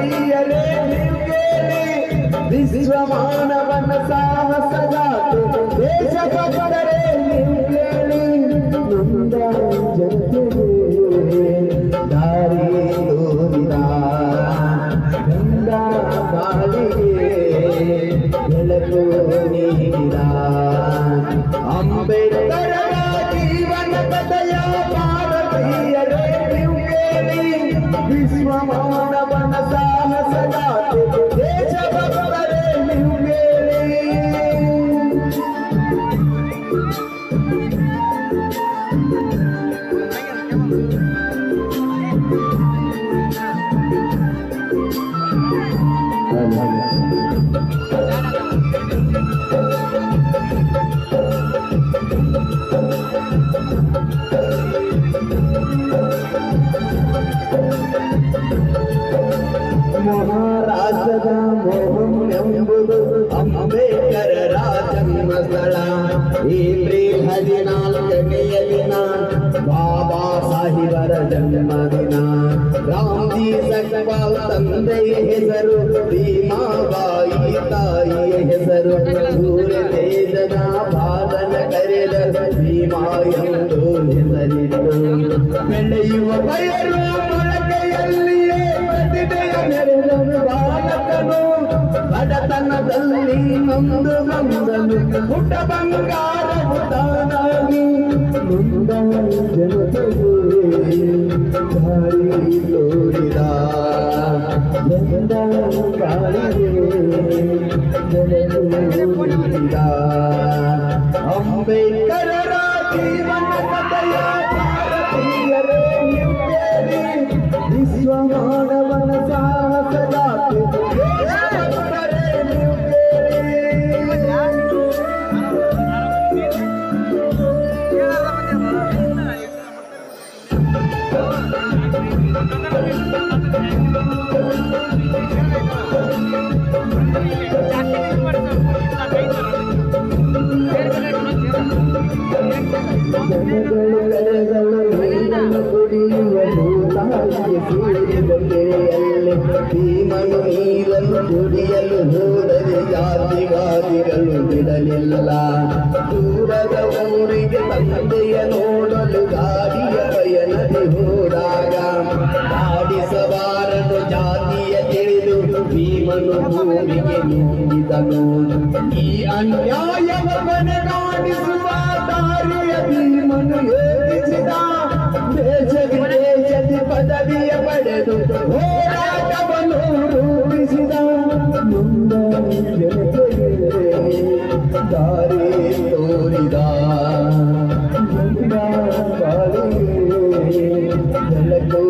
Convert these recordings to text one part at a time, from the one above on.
ಭಾರತೀಯರೇ ನೀವು ಕೇಳಿ, ವಿಶ್ವಮಾನವನ ಸಾಹಸಗಾತೆ ದೇಶಭಕ್ತರೇ ನೀವು ಕೇಳಿ. ನೊಂದ ಜನತೆಗೆ ದಾರಿ ತೋರಿದ ಗಂಧ ಬಾಳಿಗೆ ಬೆಳಕು ನೀಡಿದ ಅಂಬೇಡ್ಕರ ಜೀವನ ಕಥೆಯ ಭಾರತೀಯರೇ ನೀವು ಕೇಳಿ, ವಿಶ್ವಮಾನವನ ಸಾಹಸಗಾತೆ ದೇಶಭಕ್ತರೇ ನೀವು ಕೇಳಿ. ಮಹಾರಾಷ್ಟ್ರದ ಮೋಹಂ ಎಂಬುದು ಅಂಬೇಡ್ಕರರ ಜನ್ಮಸ್ಥಳ. ಏಪ್ರಿಲ್ 14ನೇ ದಿನ ಬಾಬಾ ಸಾಹೇಬರ ಜನ್ಮದಿನ. ರಾಮ್ಜಿ ಸಕ್ಪಾಲ್ ತಂದೆಯ ಹೆಸರು, ಭೀಮಾಬಾಯಿ ತಾಯಿಯ ಹೆಸರು. ಸೂರ್ಯ ತೇಜದ ಬಾಲನ ಕರೆದ ಭೀಮಾ ಎಂದು ಹೆಸರಿಟ್ಟು, ಬೆಳೆಯುವ ಬಯಲು ಮೊಳಕೆಯಲ್ಲಿಯೇ ಪ್ರತಿಭೆಯ ಮೆರೆದನು ಬಾಲಕನು. ಬಡತನದಲ್ಲಿ ನೊಂದು ಬಂದನು ಪುಟ್ಟ ಬಂಗಾರವು ತಾನಾಗಿ. ನೊಂದ ಜನತೆಗೆ ದಾರಿ ತೋರಿದ ಗಂಧ ಬಾಳಿಗೆ ಬೆಳಕು ನೀಡಿದ ಅಂಬೇಡ್ಕರರ ಜೀವನ ಕಥೆಯ ಭಾರತೀಯರೇ ನೀವು ಕೇಳಿ, ವಿಶ್ವಮಾನವನ ಸಾಹಸಗಾತೆ ದೇಶಭಕ್ತರೇ ನೀವು ಕೇಳಿ. ಜನಗಳು ಕರೆಗಳು ನೀರನ್ನು ಕುಡಿಯುವರು ತಾಯಿಗೆ ಸೇರಿದ ಕೆರೆಯಲ್ಲಿ. ಭೀಮನು ನೀರನ್ನು ಕುಡಿಯಲು ಹೋದರೆ ಜಾತಿಗಾದಿಗಳು ಬಿಡಲಿಲ್ಲ. ದೂರದ ಊರಿಗೆ ತಂದೆಯ ನೋಡಲು ಗಾಡಿಯ ಪಯಣದಿ ಹೋದಾಗ, ಆಡಿಸಬಾರದು ಜಾತಿಯ ತಿಳಿದು ಭೀಮನು ಭೂಮಿಗೆ ನುಂಗಿದನು. ಈ ಅನ್ಯಾಯವ ಕೊನೆಗಾಣಿಸುವ ದಾರಿಯ ಭೀಮನು ಯೋಚಿಸಿದ. ದೇಶ ವಿದೇಶದಿ ಪದವಿಯ ಪಡೆದು ಹೋರಾಟವನ್ನು ರೂಪಿಸಿದ. ನೊಂದ ಜನತೆಗೆ ದಾರಿ ತೋರಿದ ಗಂಧ ಬಾಳಿಗೆ ಬೆಳಕು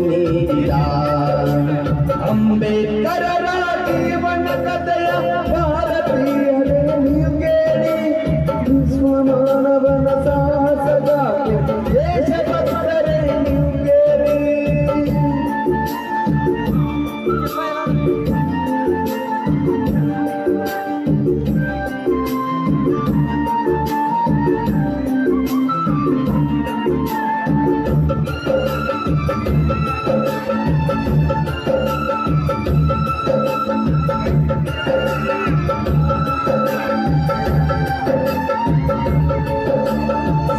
ನೀಡಿದ ಅಂಬೇಡ್ಕರರ ಜೀವನ ಕಥೆಯ ಭಾರತೀಯರೇ ನೀವು ಕೇಳಿ, ವಿಶ್ವಮಾನವನ ಸಾಹಸಗಾತೆ ದೇಶಭಕ್ತರೇ ನೀವು ಕೇಳಿ.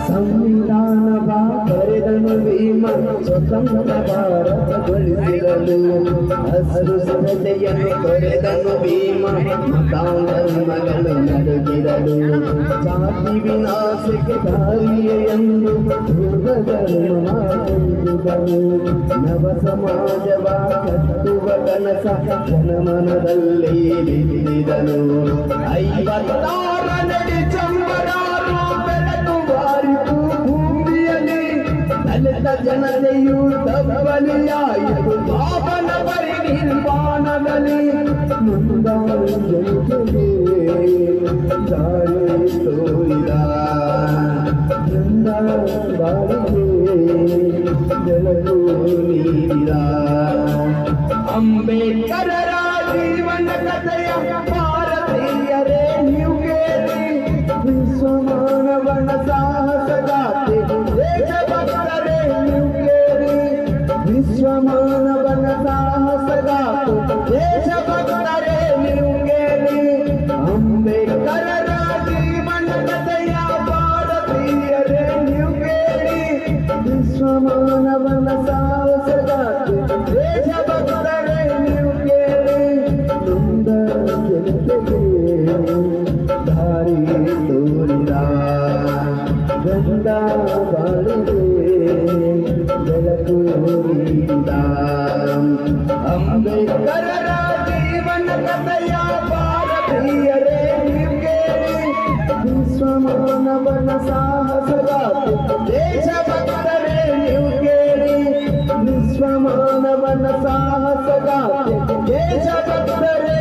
ಸಂವಿಧಾನ ಬರೆದನು ಭೀಮ ಸ್ವತಂತ್ರ ಭಾರತಗೊಳಿಸಿದನು. ಹಸಿರು ಸರತೆಯನ್ನು ತೊರೆದನು ಭೀಮ ಮತಾಂಧರ್ಮಗಳು ನಡುಗಿರಲು. ಜಾತಿ ವಿನಾಶಕ್ಕೆ ದಾರಿಯ ಎಂದು ಧರ್ಮ ಮಾಡಿದನು. ನವ ಸಮಾಜವ ಕಟ್ಟುವ ಕನಸ ಜನಮನದಲ್ಲಿ ಬಿದ್ದಿದನು. 56 ಚಂಬರಾರು ಬೆಳಕು ಬಾರಿತು ಭೂಮಿಯಲ್ಲಿ. ದಲಿತ ಜನತೆಯು ತಬ್ಬಲಿಯಾಯಿತು ಬಾಬನ ಪರಿನಿರ್ವಾಣದಲ್ಲಿ. ನೊಂದ ಜನತೆಗೆ ದಾರಿ ತೋರಿದ ಗಂಧ ಬಾಳಿಗೆ ಬೆಳಕು ನೀಡಿದ ಅಂಬೇಡ್ಕರರ ಜೀವನ ಕಥೆಯ ಭಾರತೀಯರೇ ನೀವು ಕೇಳಿ, ವಿಶ್ವಮಾನವನ ಸಾಹಸಗಾತೆ ದೇಶಭಕ್ತರೇ ನೀವು ಕೇಳಿ. ವಿಶ್ವಮಾನವನ ಸಾಹಸಗಾತೆ ವಿಶ್ವಮಾನವನ ಸಾಹಸಗಾತಿ ದೇಶಭಕ್ತರೇ ನೀವು ಕೇಳಿ ನೊಂದ ಜನತೆಗೆ ದಾರಿ ತೋರಿದ ಗಂಡ ಬಾಳಿಗೆ ಬೆಳಕು ನೀಡಿದ ಅಂಬೇಡ್ಕರರ ಜೀವನ ಕಥೆಯ ಭಾರತೀಯರೇ ನೀವು ಕೇಳಿ ವಿಶ್ವಮಾನವನ ಸಾಹಸಗಾತಿ ದೇಶಭಕ್ತರೇ ನೀವು ಕೇಳಿ ವಿಶ್ವಮಾನವನ ಸಾಹಸಗಾತಿ ದೇಶಭಕ್ತರೇ